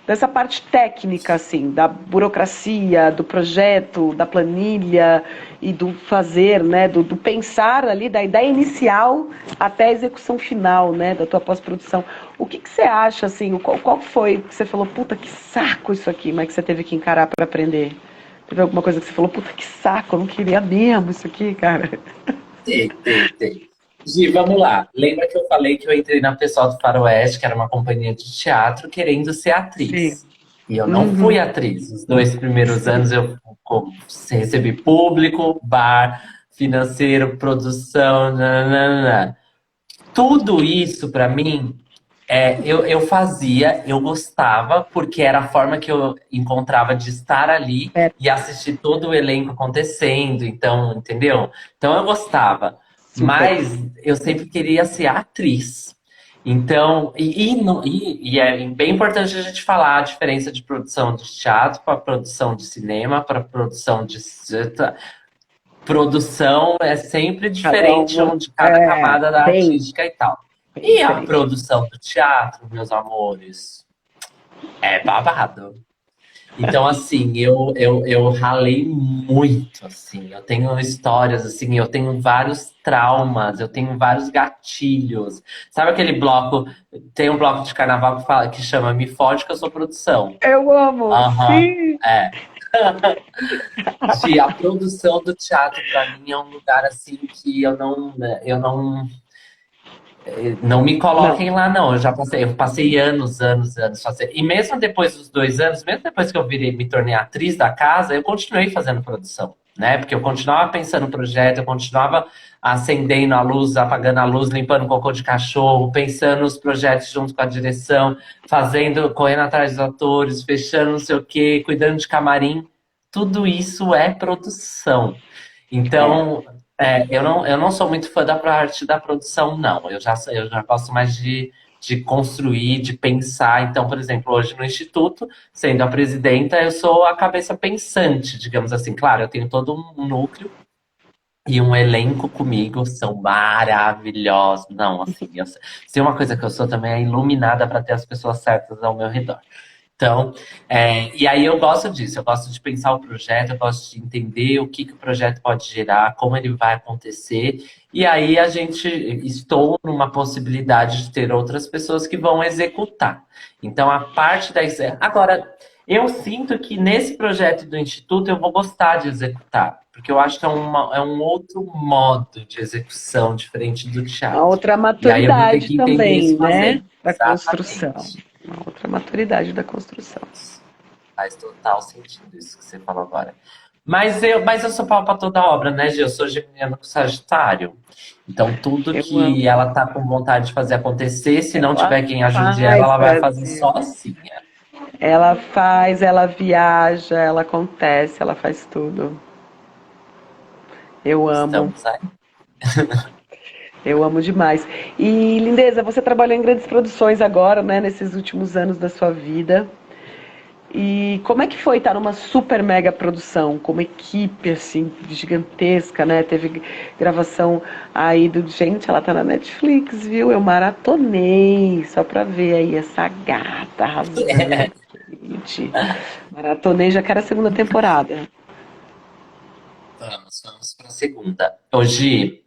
dessa parte técnica, assim, da burocracia, do projeto, da planilha e do fazer, né, do pensar ali, da ideia inicial até a execução final, né, da tua pós-produção. O que você acha, assim, qual foi que você falou, puta, que saco isso aqui, mas que você teve que encarar para aprender? Teve alguma coisa que você falou, puta, que saco, eu não queria mesmo isso aqui, cara? Tem. Gi, vamos lá. Lembra que eu falei que eu entrei na Pessoal do Faroeste, que era uma companhia de teatro, querendo ser Sim. atriz. E eu não fui Uhum. atriz. Os 2 primeiros Sim. anos eu recebi público, bar, financeiro, produção, nananana. Tudo isso, para mim, eu fazia, eu gostava, porque era a forma que eu encontrava de estar ali É, e assistir todo o elenco acontecendo. Então, entendeu? Então eu gostava. super. Mas eu sempre queria ser atriz. Então, e é bem importante a gente falar a diferença de produção de teatro para produção de cinema, para produção de. Produção é sempre Cada diferente uma de cada camada da bem, artística e tal. bem E a diferente. produção do teatro, meus amores, é babado. Então, assim, eu ralei muito, assim. Eu tenho histórias, assim, eu tenho vários traumas, eu tenho vários gatilhos. Sabe aquele bloco, tem um bloco de carnaval que fala, que chama Me Fode que eu sou produção. Eu amo, Aham, sim. é. A produção do teatro, para mim, é um lugar, assim, que não me Não, coloquem lá, não. Eu passei anos. E mesmo depois dos 2 anos, mesmo depois que eu me tornei atriz da casa, eu continuei fazendo produção, né? Porque eu continuava pensando no projeto, eu continuava acendendo a luz, apagando a luz, limpando o cocô de cachorro, pensando nos projetos junto com a direção, correndo atrás dos atores, fechando não sei o quê, cuidando de camarim. Tudo isso é produção. é. Então, eu não sou muito fã da parte da produção, não. Eu já gosto mais de construir, de pensar. Então, por exemplo, hoje no Instituto, sendo a presidenta, eu sou a cabeça pensante, digamos assim. Claro, eu tenho todo um núcleo e um elenco comigo, são maravilhosos. Não, assim, se uma coisa que eu sou também é iluminada para ter as pessoas certas ao meu redor. Então, e aí eu gosto disso, eu gosto de pensar o projeto, eu gosto de entender o que o projeto pode gerar, como ele vai acontecer, e aí estou numa possibilidade de ter outras pessoas que vão executar. Então, a parte da. Agora, eu sinto que nesse projeto do Instituto eu vou gostar de executar, porque eu acho que é um outro modo de execução diferente do Uma teatro. outra E aí eu vou ter maturidade que entender também, isso né? fazendo. Da construção. Exatamente. Uma outra maturidade da construção. Faz total sentido isso que você falou agora. Mas eu sou pau pra toda obra, né, Gil? Eu sou geminiano com Sagitário. Então, tudo Eu que amo. ela tá com vontade de fazer acontecer, se não Ela tiver quem ajude ela, faz, ela vai fazer Brasil. sozinha. Ela faz, ela viaja, ela acontece, ela faz tudo. Eu amo. Estamos aí. Eu amo demais. E, Lindeza, você trabalhou em grandes produções agora, né, nesses últimos anos da sua vida. E como é que foi estar numa super mega produção, com uma equipe assim gigantesca, né? Teve gravação aí do. Gente, ela tá na Netflix, viu? Eu maratonei só pra ver aí essa gata arrasando. Gente. Maratonei, já quero a segunda temporada. Vamos para a segunda. Hoje,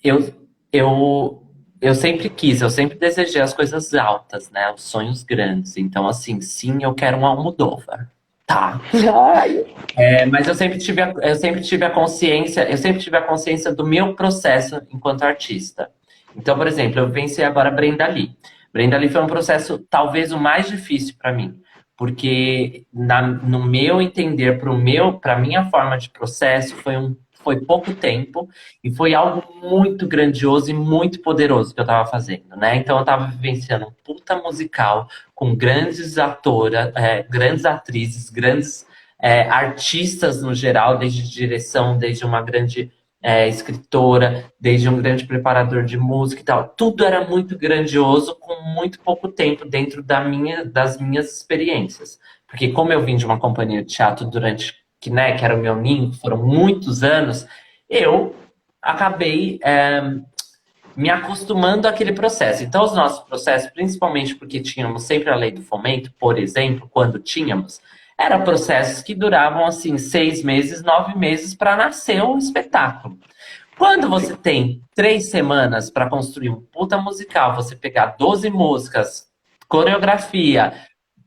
eu, eu, eu sempre quis, eu sempre desejei as coisas altas, né? Os sonhos grandes. Então, assim, sim, eu quero um Almodóvar. Tá. Ai, Mas eu sempre tive a consciência do meu processo enquanto artista. Então, por exemplo, eu venci agora Brenda Lee. Brenda Lee foi um processo talvez o mais difícil para mim, porque no meu entender, para minha forma de processo, foi pouco tempo e foi algo muito grandioso e muito poderoso que eu estava fazendo, né? Então eu estava vivenciando um puta musical com grandes atoras, grandes atrizes, grandes artistas no geral, desde direção, desde uma grande escritora, desde um grande preparador de música e tal. Tudo era muito grandioso com muito pouco tempo dentro das minhas experiências. Porque como eu vim de uma companhia de teatro que era o meu ninho, foram muitos anos, eu acabei me acostumando àquele processo. Então, os nossos processos, principalmente porque tínhamos sempre a lei do fomento, por exemplo, quando tínhamos, eram processos que duravam, assim, 6 meses, 9 meses para nascer um espetáculo. Quando você tem 3 semanas para construir um puta musical, você pegar 12 músicas, coreografia,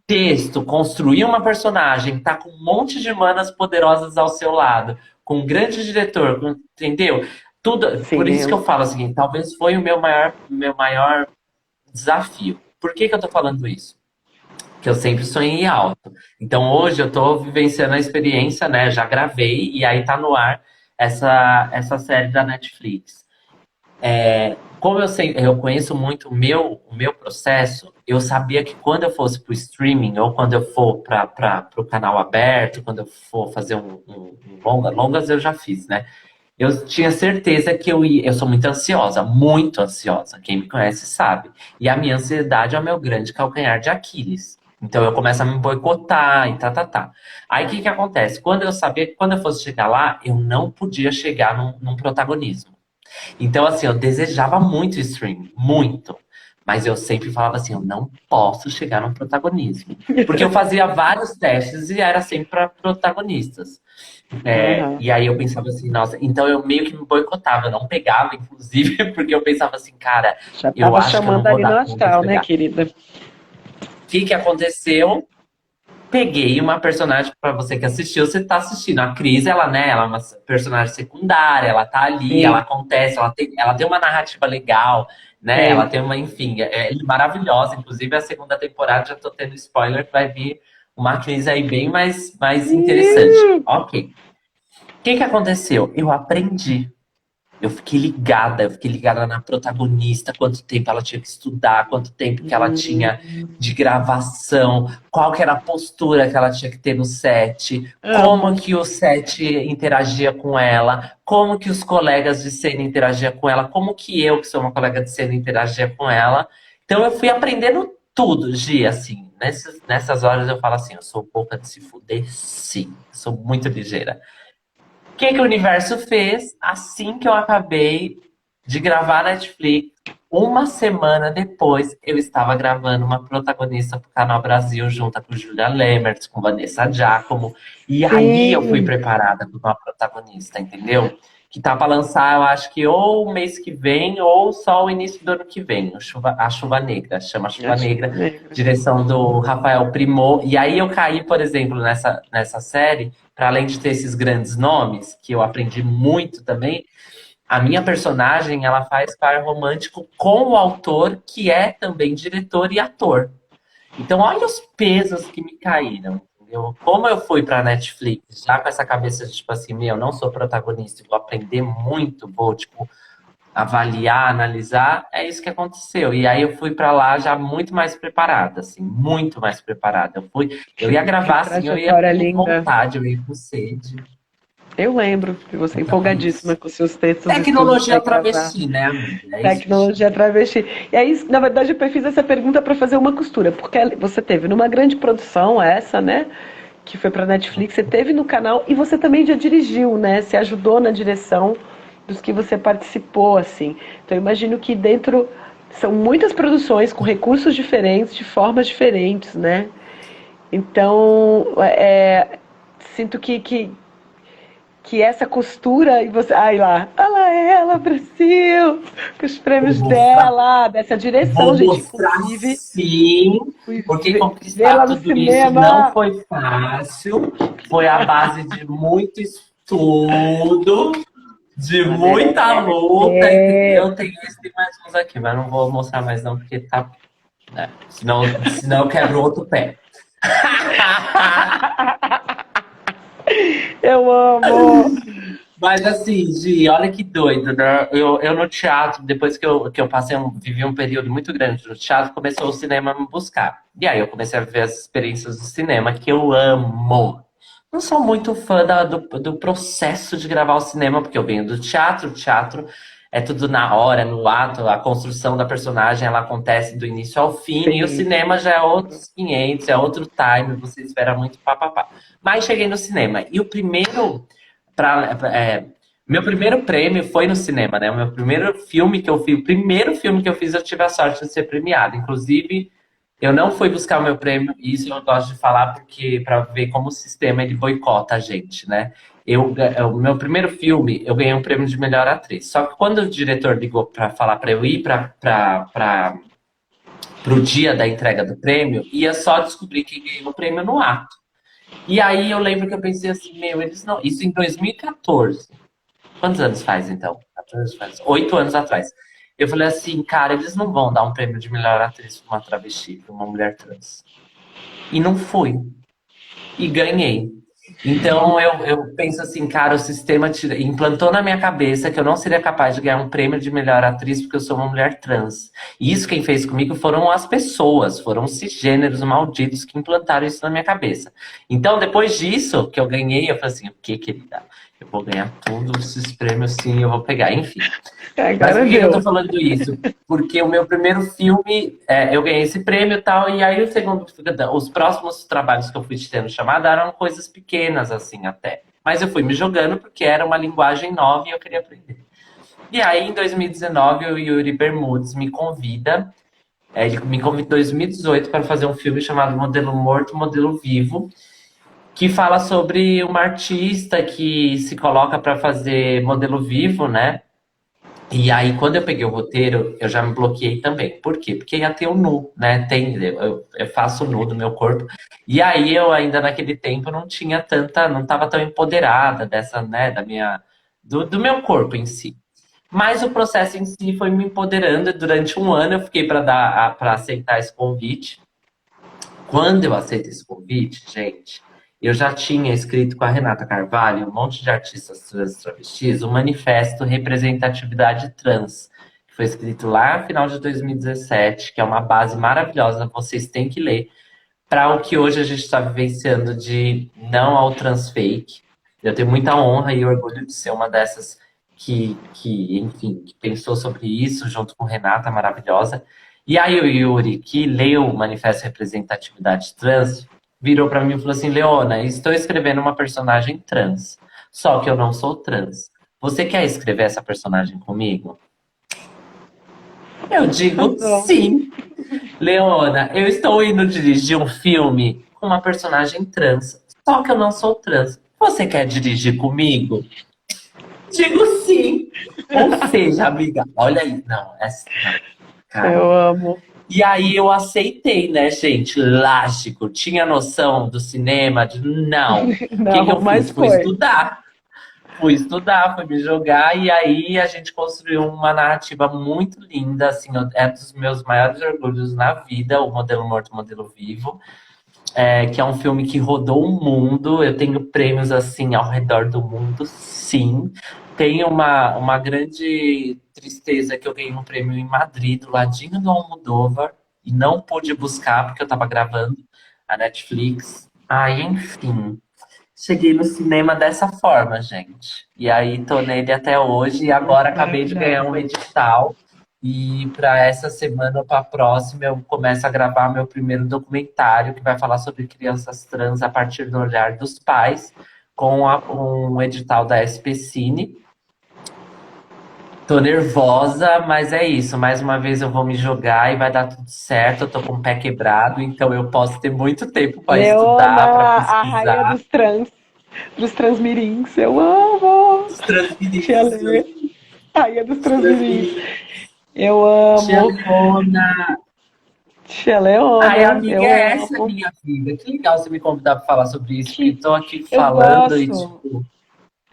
texto, construir uma personagem, tá com um monte de manas poderosas ao seu lado, com um grande diretor, entendeu? Tudo, por isso que eu falo assim, talvez foi o meu maior desafio. Por que que eu tô falando isso? Que eu sempre sonhei alto. Então hoje eu tô vivenciando a experiência, né? Já gravei e aí tá no ar essa série da Netflix. Como eu conheço muito o meu processo, eu sabia que quando eu fosse para o streaming, ou quando eu for para o canal aberto, quando eu for fazer longas eu já fiz, né? Eu tinha certeza que eu sou muito ansiosa, muito ansiosa. Quem me conhece sabe. E a minha ansiedade é o meu grande calcanhar de Aquiles. Então eu começo a me boicotar e tá. Aí o que que acontece? Quando eu sabia que quando eu fosse chegar lá, eu não podia chegar num protagonismo. Então, assim, eu desejava muito streaming, muito. Mas eu sempre falava assim, eu não posso chegar no protagonismo. Porque eu fazia vários testes e era sempre para protagonistas. Aham. E aí eu pensava assim, nossa, então eu meio que me boicotava, eu não pegava, inclusive, porque eu pensava assim, cara, Já eu tava acho que eu não chamando vou ali no dar conta de astral, né, pegar. querida? O que que aconteceu? Peguei uma personagem para você que assistiu, você tá assistindo. A Cris, ela, né, ela é uma personagem secundária, ela tá ali, ela Sim, acontece, ela tem uma narrativa legal, né? Ela tem. tem uma, enfim, é maravilhosa. Inclusive, a segunda temporada, já tô tendo spoiler, que vai vir uma Cris aí bem mais interessante. Ih, Ok. O que que aconteceu? Eu fiquei ligada na protagonista, quanto tempo ela tinha que estudar, quanto tempo que ela tinha de gravação, qual que era a postura que ela tinha que ter no set, como amo. que o set interagia com ela, como que os colegas de cena interagiam com ela, como que eu, que sou uma colega de cena, interagia com ela. Então eu fui aprendendo tudo, Gi, assim. Nessas horas eu falo assim, eu sou pouca de se fuder, sim. Sou muito ligeira. O que que o universo fez assim que eu acabei de gravar a Netflix? Uma semana depois, eu estava gravando uma protagonista para o Canal Brasil, junto com Julia Lemert, com Vanessa Giacomo. E aí eu fui Sim. preparada para uma protagonista, entendeu? Que tá para lançar, eu acho que ou o mês que vem, ou só o início do ano que vem. A Chuva Negra, chama Chuva Acho Negra, negra. direção do Rafael Primô. E aí eu caí, por exemplo, nessa série, para além de ter esses grandes nomes, que eu aprendi muito também, a minha personagem, ela faz par romântico com o autor, que é também diretor e ator. Então, olha os pesos que me caíram, entendeu? Como eu fui pra Netflix, já com essa cabeça de, tipo assim, meu, não sou protagonista, vou aprender muito, vou, tipo, avaliar, analisar, é isso que aconteceu. E aí eu fui pra lá já muito mais preparada, assim, muito mais preparada. Eu ia Que gravar assim, eu ia trajetória com linda. vontade, eu ia com sede. Eu lembro de você empolgadíssima Exatamente. com seus textos e estudos para Tecnologia gravar. travesti, né, amiga? É isso, Tecnologia bichinho. travesti. E aí, na verdade, eu fiz essa pergunta para fazer uma costura, porque você teve numa grande produção essa, né? Que foi para Netflix, você teve no canal e você também já dirigiu, né? Você ajudou na direção dos que você participou, assim. Então, eu imagino que dentro são muitas produções com recursos diferentes, de formas diferentes, né? Então, sinto que essa costura e você. Ai lá, olha lá ela, Brasil, com os Vou prêmios mostrar, dela, dessa direção, vou gente. mostrar Inclusive, sim, fui porque vê-la conquistar no tudo isso não cinema. foi fácil, foi a base de muito estudo, de muita luta, É, entendeu? Tem esse e mais uns aqui, mas não vou mostrar mais não, porque tá, né? Senão eu quebro outro pé. eu amo. Mas assim, Gi, olha que doido, né? Eu no teatro, depois que eu vivi um período muito grande no teatro, começou o cinema a me buscar. E aí eu comecei a viver as experiências do cinema, que eu amo. Não sou muito fã do processo de gravar o cinema, porque eu venho do teatro, o teatro é tudo na hora, no ato, a construção da personagem, ela acontece do início ao fim, e o Sim. cinema já é outros 500, é outro time, você espera muito papapá. Mas cheguei no cinema, e o primeiro pra, é, Meu primeiro prêmio foi no cinema, né? O meu primeiro filme que eu fiz, o primeiro filme que eu fiz, eu tive a sorte de ser premiado. Inclusive, eu não fui buscar o meu prêmio, e isso eu gosto de falar porque para ver como o sistema ele boicota a gente, né? O meu primeiro filme, eu ganhei um prêmio de melhor atriz. Só que quando o diretor ligou para falar para eu ir para o dia da entrega do prêmio, ia só descobrir que ganhei o prêmio no ato. E aí eu lembro que eu pensei assim, meu, eles não. Isso em 2014. Quantos anos faz, então? 14 faz. 8 anos atrás. Eu falei assim, cara, eles não vão dar um prêmio de melhor atriz pra uma travesti, pra uma mulher trans. E não fui. E ganhei. Então eu penso assim, cara, o sistema implantou na minha cabeça que eu não seria capaz de ganhar um prêmio de melhor atriz porque eu sou uma mulher trans. E isso quem fez comigo foram as pessoas, foram os cisgêneros malditos que implantaram isso na minha cabeça. Então, depois disso que eu ganhei, eu falei assim, o que, querida? Eu vou ganhar todos esses prêmios, sim, eu vou pegar, enfim. Mas Agora por que eu tô deu. falando isso? Porque o meu primeiro filme, eu ganhei esse prêmio e tal, e aí o segundo, os próximos trabalhos que eu fui tendo chamada eram coisas pequenas, assim, até. Mas eu fui me jogando porque era uma linguagem nova e eu queria aprender. E aí, em 2019, o Yuri Bermudes me convida, ele me convidou em 2018 para fazer um filme chamado Modelo Morto, Modelo Vivo, que fala sobre uma artista que se coloca para fazer modelo vivo, né? E aí, quando eu peguei o roteiro, eu já me bloqueei também. Por quê? Porque ia ter o nu, né? Eu faço o nu do meu corpo. E aí, eu ainda naquele tempo não tinha tanta, não estava tão empoderada dessa, né, do meu corpo em si. Mas o processo em si foi me empoderando. E durante um ano eu fiquei para aceitar esse convite. Quando eu aceito esse convite, gente, eu já tinha escrito com a Renata Carvalho, um monte de artistas trans e travestis, o manifesto Representatividade Trans, que foi escrito lá no final de 2017, que é uma base maravilhosa, vocês têm que ler, para o que hoje a gente está vivenciando de não ao transfake. Eu tenho muita honra e orgulho de ser uma dessas enfim, que pensou sobre isso junto com Renata, maravilhosa. E aí o Yuri, que leu o Manifesto Representatividade Trans, virou para mim e falou assim, Leona, estou escrevendo uma personagem trans, só que eu não sou trans. Você quer escrever essa personagem comigo? Eu Tá digo bom. sim. Leona, eu estou indo dirigir um filme com uma personagem trans, só que eu não sou trans. Você quer dirigir comigo? Digo sim. Ou seja, amiga, olha aí. Não, não, cara. Eu amo. E aí eu aceitei, né, gente? Lógico, tinha noção do cinema, de não. O que que Não, eu fiz? mas Fui foi. estudar. Fui estudar, fui me jogar, e aí a gente construiu uma narrativa muito linda, assim, é um dos meus maiores orgulhos na vida, o Modelo Morto, Modelo Vivo, que é um filme que rodou o mundo, eu tenho prêmios, assim, ao redor do mundo, sim. Tenho uma grande tristeza que eu ganhei um prêmio em Madrid, do ladinho do Almodóvar, e não pude buscar porque eu tava gravando a Netflix. Aí, enfim, cheguei no cinema dessa forma, gente. E aí tô nele até hoje e agora acabei de ganhar um Maravilhosa. edital. E para essa semana ou para a próxima eu começo a gravar meu primeiro documentário que vai falar sobre crianças trans a partir do olhar dos pais, com um edital da SP Cine. Tô nervosa, mas é isso. Mais uma vez eu vou me jogar e vai dar tudo certo. Eu tô com o pé quebrado, então eu posso ter muito tempo para Leona, estudar, para a rainha pesquisar. dos transmirins. Eu amo. Os Tia transministros. Lê, rainha dos Os transmirins. transministros. Eu Tia amo. Leona. Tia Ai, Leona, amiga, eu essa é a amo. minha vida. Que legal você me convidar para falar sobre isso, porque Que tô aqui eu falando e, gosto. tipo,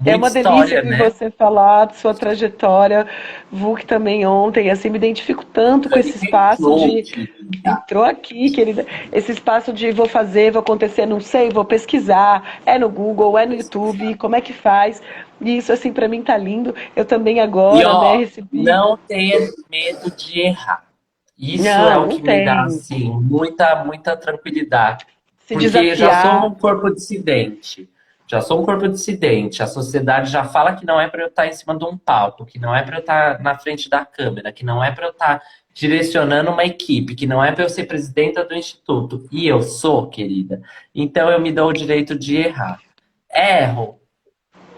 É muita uma delícia história, ouvir né? você falar de sua trajetória. Vuk também ontem, assim, me identifico tanto com esse Dani espaço entrou, de querida. entrou aqui, querida, esse espaço de vou fazer, vou acontecer, não sei, vou pesquisar, é no Google, é no YouTube, como é que faz? E isso assim para mim tá lindo. Eu também E agora, né, ó, recebi. não tenha medo de errar. Isso é Não, o não que me dá, tem. assim, muita tranquilidade. Se Porque já sou desafiar. um corpo dissidente. Já sou um corpo dissidente. A sociedade já fala que não é para eu estar em cima de um palco, que não é para eu estar na frente da câmera, que não é para eu estar direcionando uma equipe, que não é para eu ser presidenta do instituto. E eu sou, querida. Então eu me dou o direito de errar. Erro.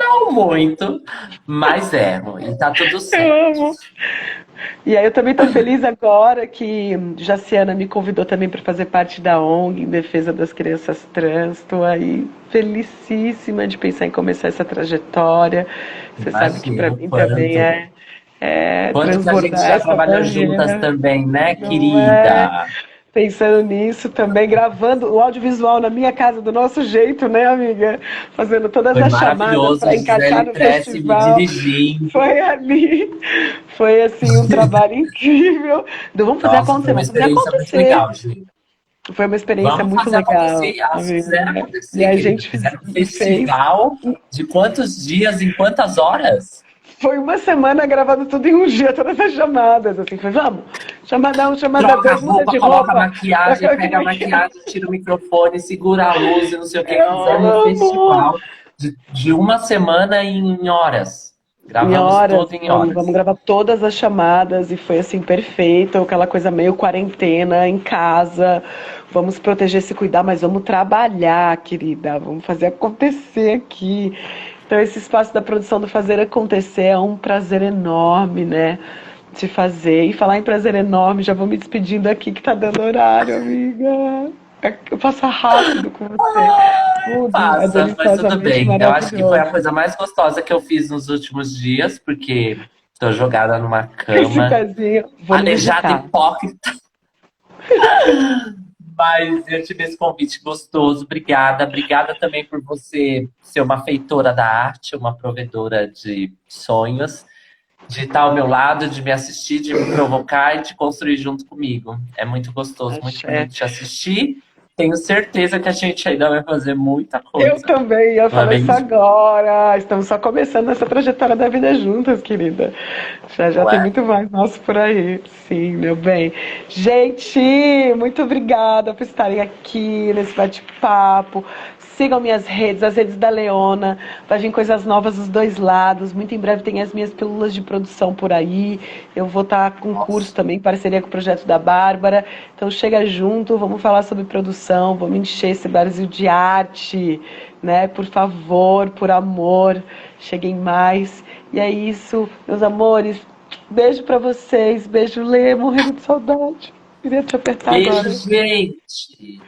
Não muito, mas erro. E tá tudo Eu certo. amo. E aí eu também estou feliz agora que Jaciana me convidou também para fazer parte da ONG em defesa das crianças trans. Estou aí felicíssima de pensar em começar essa trajetória. Você sabe que para Imagino mim também quanto. é Quanto que a gente transbordar já essa trabalhou juntas barreira, também, né, não é? querida? Pensando nisso também, gravando o audiovisual na minha casa do nosso jeito, né, amiga? Fazendo todas Foi as chamadas maravilhoso, para encaixar Gisele no Cresce me festival. dirigindo. Foi ali, foi assim um trabalho incrível. Vamos fazer Nossa, foi acontecer, uma vamos fazer experiência muito acontecer. legal, gente. Foi uma experiência Vamos muito fazer acontecer. legal, E elas fizeram amiga. E acontecer, a querida. gente Fizeram um fez. festival de quantos dias em quantas horas? Foi uma semana gravando tudo em um dia, todas as chamadas. Assim, foi, vamos, chamada um, chamada Troca a dois, muda roupa, de coloca a roupa. maquiagem, pega a maquiagem, tira o microfone, segura a luz e não sei o que. Eu Fizemos um amo! festival de uma semana em horas. Em Gravamos horas, tudo em vamos horas. gravar todas as chamadas e foi assim perfeito, aquela coisa meio quarentena em casa. Vamos proteger, se cuidar, mas vamos trabalhar, querida. Vamos fazer acontecer aqui. Então esse espaço da produção do fazer acontecer é um prazer enorme, né? De fazer. E falar em prazer enorme, já vou me despedindo aqui que tá dando horário, amiga. Eu passo rápido com você. Tudo é Passa, mas tudo deliciosamente bem. Eu acho que foi a maravilhoso. coisa mais gostosa que eu fiz nos últimos dias, porque tô jogada numa Esse cama, pezinho, vou lhe aleijada, visitar. hipócrita, mas eu tive esse convite gostoso. Obrigada. Obrigada também por você ser uma feitora da arte, uma provedora de sonhos, de estar ao meu lado, de me assistir, de me provocar e de construir junto comigo. É muito gostoso, muito Axé. bonito te assistir. Tenho certeza que a gente ainda vai fazer muita Eu coisa. também ia Não é falar isso mesmo? agora. Estamos só começando essa trajetória da vida juntas, querida. Já já Não tem é? muito mais nosso por aí. Sim, meu bem. Gente, muito obrigada por estarem aqui nesse bate-papo. Sigam minhas redes, as redes da Leona. Vai vir coisas novas dos dois lados. Muito em breve tem as minhas pílulas de produção por aí. Eu vou estar com um curso Nossa. também, em parceria com o projeto da Bárbara. Então chega junto, vamos falar sobre produção, vamos encher esse Brasil de arte, né? Por favor, por amor, cheguem mais. E é isso, meus amores. Beijo pra vocês, beijo Lê, morrendo de saudade. Queria te apertar Beijo, agora. gente!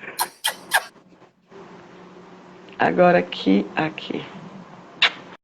Agora aqui, aqui.